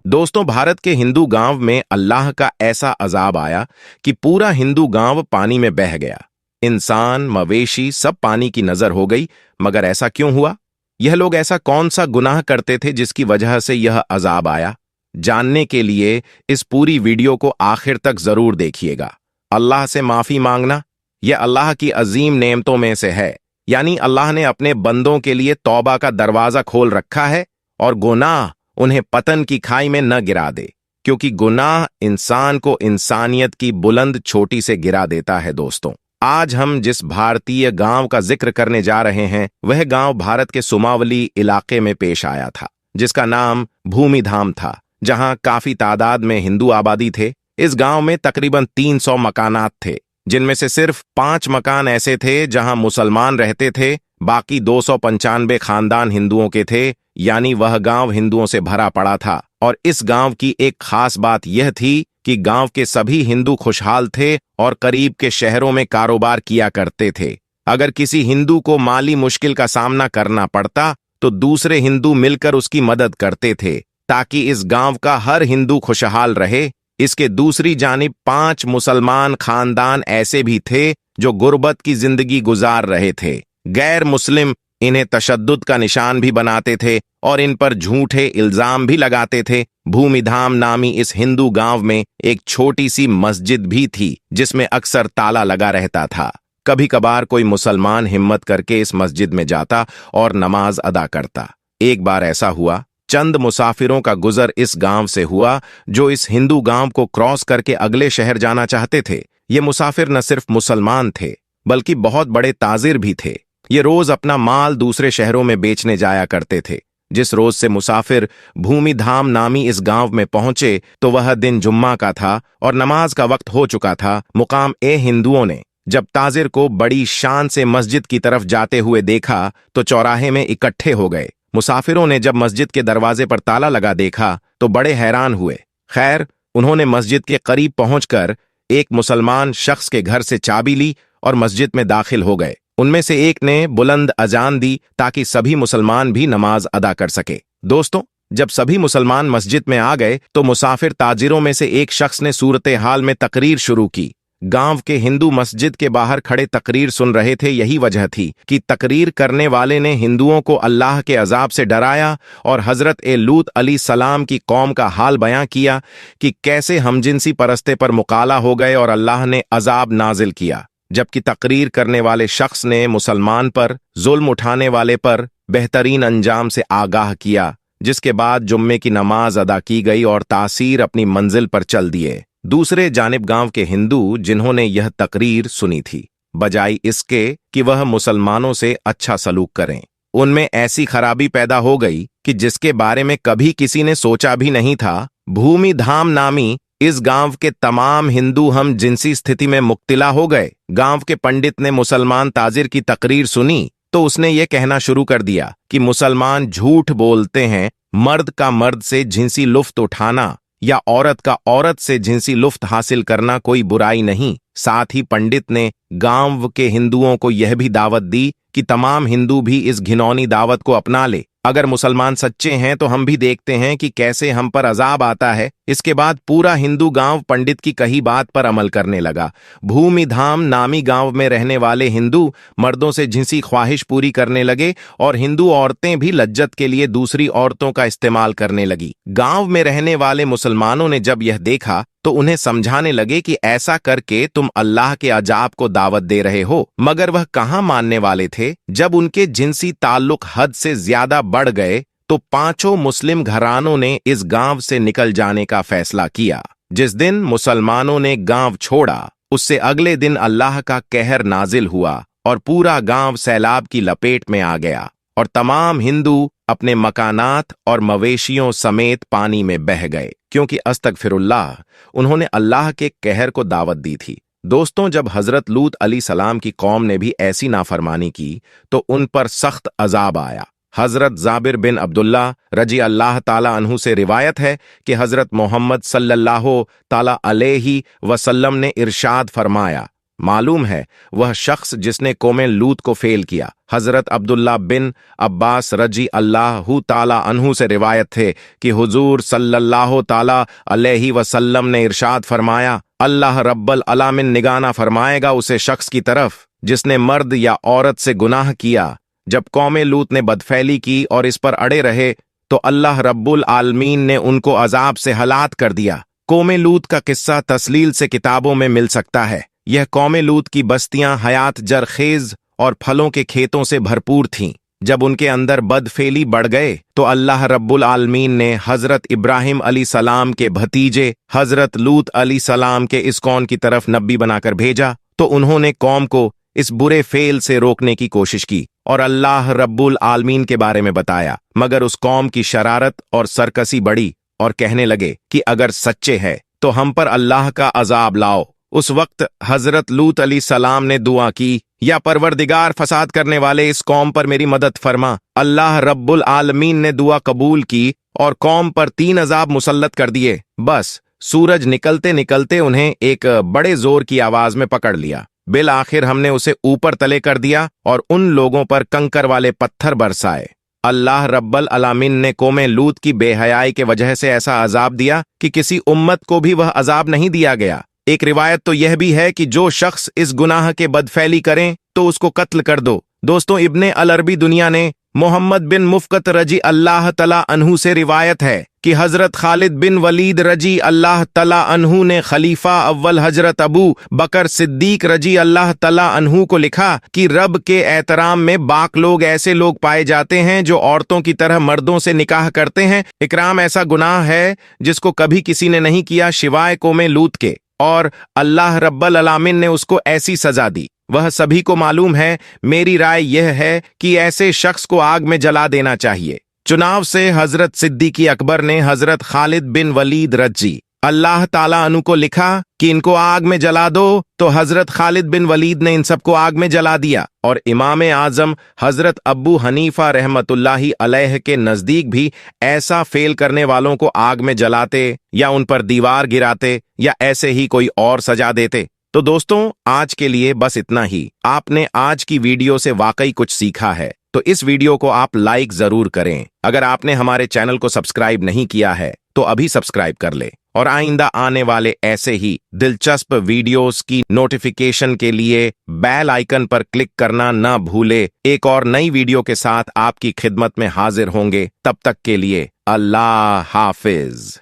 दोस्तों, भारत के हिंदू गांव में अल्लाह का ऐसा अजाब आया कि पूरा हिंदू गांव पानी में बह गया। इंसान, मवेशी सब पानी की नजर हो गई। मगर ऐसा क्यों हुआ? यह लोग ऐसा कौन सा गुनाह करते थे जिसकी वजह से यह अजाब आया? जानने के लिए इस पूरी वीडियो को आखिर तक जरूर देखिएगा। अल्लाह से माफी मांगना यह अल्लाह की अजीम नेमतों में से है। यानी अल्लाह ने अपने बंदों के लिए तौबा का दरवाजा खोल रखा है और गुनाह उन्हें पतन की खाई में न गिरा दे, क्योंकि गुनाह इंसान को इंसानियत की बुलंद चोटी से गिरा देता है। दोस्तों, आज हम जिस भारतीय गांव का जिक्र करने जा रहे हैं वह गांव भारत के सुमावली इलाके में पेश आया था, जिसका नाम भूमिधाम था, जहां काफी तादाद में हिंदू आबादी थे। इस गांव में तकरीबन 300 मकानात थे, जिनमें से सिर्फ 5 मकान ऐसे थे जहां मुसलमान रहते थे। बाकी 295 खानदान हिंदुओं के थे, यानी वह गांव हिंदुओं से भरा पड़ा था। और इस गांव की एक खास बात यह थी कि गांव के सभी हिंदू खुशहाल थे और करीब के शहरों में कारोबार किया करते थे। अगर किसी हिंदू को माली मुश्किल का सामना करना पड़ता तो दूसरे हिंदू मिलकर उसकी मदद करते थे, ताकि इस गांव का हर हिंदू खुशहाल रहे। इसके दूसरी जानिब 5 मुसलमान खानदान ऐसे भी थे जो गुर्बत की जिंदगी गुजार रहे थे। गैर मुस्लिम इन्हें तशद्दुद का निशान भी बनाते थे और इन पर झूठे इल्जाम भी लगाते थे। भूमिधाम नामी इस हिंदू गांव में एक छोटी सी मस्जिद भी थी, जिसमें अक्सर ताला लगा रहता था। कभी कभार कोई मुसलमान हिम्मत करके इस मस्जिद में जाता और नमाज अदा करता। एक बार ऐसा हुआ, चंद मुसाफिरों का गुजर इस गांव से हुआ जो इस हिंदू गांव को क्रॉस करके अगले शहर जाना चाहते थे। ये मुसाफिर न सिर्फ मुसलमान थे बल्कि बहुत बड़े ताजिर भी थे। ये रोज अपना माल दूसरे शहरों में बेचने जाया करते थे। जिस रोज से मुसाफिर भूमिधाम नामी इस गांव में पहुंचे तो वह दिन जुम्मा का था और नमाज का वक्त हो चुका था। मुकाम ए हिंदुओं ने जब ताजिर को बड़ी शान से मस्जिद की तरफ जाते हुए देखा तो चौराहे में इकट्ठे हो गए। मुसाफिरों ने जब मस्जिद के दरवाजे पर ताला लगा देखा तो बड़े हैरान हुए। खैर, उन्होंने मस्जिद के करीब पहुंचकर एक मुसलमान शख्स के घर से चाबी ली और मस्जिद में दाखिल हो गए। उनमें से एक ने बुलंद अजान दी ताकि सभी मुसलमान भी नमाज अदा कर सके। दोस्तों, जब सभी मुसलमान मस्जिद में आ गए तो मुसाफिर ताजिरों में से एक शख्स ने सूरत हाल में तकरीर शुरू की। गांव के हिंदू मस्जिद के बाहर खड़े तकरीर सुन रहे थे। यही वजह थी कि तकरीर करने वाले ने हिंदुओं को अल्लाह के अजाब से डराया और हजरत लूत अली सलाम की कौम का हाल बयां किया कि कैसे हमजिनसी परस्ते पर मुकाला हो गए और अल्लाह ने अजाब नाजिल किया। जबकि तकरीर करने वाले शख्स ने मुसलमान पर, जुल्म उठाने वाले पर बेहतरीन अंजाम से आगाह किया, जिसके बाद जुम्मे की नमाज अदा की गई और तासीर अपनी मंजिल पर चल दिए। दूसरे जानिब गांव के हिंदू जिन्होंने यह तकरीर सुनी थी, बजाय इसके कि वह मुसलमानों से अच्छा सलूक करें, उनमें ऐसी खराबी पैदा हो गई कि जिसके बारे में कभी किसी ने सोचा भी नहीं था। भूमिधाम नामी इस गांव के तमाम हिंदू हम जिनसी स्थिति में मुब्तला हो गए। गांव के पंडित ने मुसलमान ताजिर की तकरीर सुनी तो उसने ये कहना शुरू कर दिया कि मुसलमान झूठ बोलते हैं। मर्द का मर्द से जिनसी लुफ्त उठाना या औरत का औरत से जिनसी लुफ्त हासिल करना कोई बुराई नहीं। साथ ही पंडित ने गांव के हिंदुओं को यह भी दावत दी कि तमाम हिंदू भी इस घिनौनी दावत को अपना ले। अगर मुसलमान सच्चे हैं तो हम भी देखते हैं कि कैसे हम पर अजाब आता है। इसके बाद पूरा हिंदू गांव पंडित की कही बात पर अमल करने लगा। भूमिधाम नामी गांव में रहने वाले हिंदू मर्दों से जिनसी ख्वाहिश पूरी करने लगे और हिंदू औरतें भी लज्जत के लिए दूसरी औरतों का इस्तेमाल करने लगी। गांव में रहने वाले मुसलमानों ने जब यह देखा तो उन्हें समझाने लगे कि ऐसा करके तुम अल्लाह के अजाब को दावत दे रहे हो। मगर वह कहां मानने वाले थे। जब उनके जिनसी ताल्लुक हद से ज्यादा बढ़ गए तो 5 मुस्लिम घरानों ने इस गांव से निकल जाने का फैसला किया। जिस दिन मुसलमानों ने गांव छोड़ा उससे अगले दिन अल्लाह का कहर नाजिल हुआ और पूरा गांव सैलाब की लपेट में आ गया और तमाम हिंदू अपने मकानात और मवेशियों समेत पानी में बह गए, क्योंकि अस्तगफिरुल्लाह, उन्होंने अल्लाह के कहर को दावत दी थी। दोस्तों, जब हजरत लूत अली सलाम की कौम ने भी ऐसी नाफरमानी की तो उन पर सख्त अजाब आया। हजरत जाबिर बिन अब्दुल्ला रजी अल्लाह ताला अन्हु से रिवायत है कि हजरत मोहम्मद सल्लल्लाहु ताला अलैहि वसल्लम ने इरशाद फरमाया, मालूम है वह शख्स जिसने कौम लूत को फेल किया। हजरत अब्दुल्ला बिन अब्बास रजी अल्लाहु ताला अन्हु से रिवायत थे कि हुजूर सल्लल्लाहु ताला अलैहि वसल्लम ने इरशाद फरमाया, अल्लाह रब्बल अलामिन निगाना फरमाएगा उसे शख्स की तरफ जिसने मर्द या औरत से गुनाह किया। जब कौम लूत ने बदफैली की और इस पर अड़े रहे तो अल्लाह रब्बुल आलमीन ने उनको अजाब से हलाक कर दिया। कौम लूत का किस्सा तस्लील से किताबों में मिल सकता है। यह कौम लूत की बस्तियां हयात जरखेज और फलों के खेतों से भरपूर थीं। जब उनके अंदर बदफेली बढ़ गए तो अल्लाह रब्बुल आलमीन ने हजरत इब्राहिम अली सलाम के भतीजे हजरत लूत अली सलाम के इस कौम की तरफ नबी बनाकर भेजा, तो उन्होंने कौम को इस बुरे फेल से रोकने की कोशिश की और अल्लाह रब्बुल आलमीन के बारे में बताया। मगर उस कौम की शरारत और सरकसी बढ़ी और कहने लगे कि अगर सच्चे हैं तो हम पर अल्लाह का अजाब लाओ। उस वक्त हजरत लूत अली सलाम ने दुआ की, या परवरदिगार फसाद करने वाले इस कौम पर मेरी मदद फरमा। अल्लाह रब्बुल आलमीन ने दुआ कबूल की और कौम पर 3 अजाब मुसल्लत कर दिए। बस सूरज निकलते निकलते उन्हें एक बड़े जोर की आवाज में पकड़ लिया। बिल आखिर हमने उसे ऊपर तले कर दिया और उन लोगों पर कंकर वाले पत्थर बरसाए। अल्लाह रब्बल अलामीन ने कौम लूत की बेहयाई के वजह से ऐसा अजाब दिया कि किसी उम्मत को भी वह अजाब नहीं दिया गया। एक रिवायत तो यह भी है कि जो शख्स इस गुनाह के बदफैली करें तो उसको कत्ल कर दो। दोस्तों, इब्ने अल अरबी दुनिया ने मोहम्मद बिन मुफ़क़त रजी अल्लाह तला अन्हु से रिवायत है कि हजरत खालिद बिन वलीद रजी अल्लाह तला अन्हु ने खलीफा अव्वल हजरत अबू बकर सिद्दीक रजी अल्लाह तला अन्हु को लिखा कि रब के एहतराम में बाक लोग ऐसे लोग पाए जाते हैं जो औरतों की तरह मर्दों से निकाह करते हैं। इकराम ऐसा गुनाह है जिसको कभी किसी ने नहीं किया सिवाय कौम लूत के, और अल्लाह रब्बल अलामीन ने उसको ऐसी सजा दी। वह सभी को मालूम है। मेरी राय यह है कि ऐसे शख्स को आग में जला देना चाहिए। चुनाव से हजरत सिद्दीकी अकबर ने हजरत खालिद बिन वलीद रजी अल्लाह ताला अन्हु को लिखा कि इनको आग में जला दो, तो हजरत खालिद बिन वलीद ने इन सबको आग में जला दिया। और इमाम आजम हजरत अब्बू हनीफा रहमतुल्लाही अलैह के नजदीक भी ऐसा फेल करने वालों को आग में जलाते या उन पर दीवार गिराते या ऐसे ही कोई और सजा देते। तो दोस्तों, आज के लिए बस इतना ही। आपने आज की वीडियो से वाकई कुछ सीखा है तो इस वीडियो को आप लाइक जरूर करें। अगर आपने हमारे चैनल को सब्सक्राइब नहीं किया है तो अभी सब्सक्राइब कर ले और आइंदा आने वाले ऐसे ही दिलचस्प वीडियोस की नोटिफिकेशन के लिए बेल आइकन पर क्लिक करना ना भूले। एक और नई वीडियो के साथ आपकी खिदमत में हाजिर होंगे। तब तक के लिए अल्लाह हाफिज।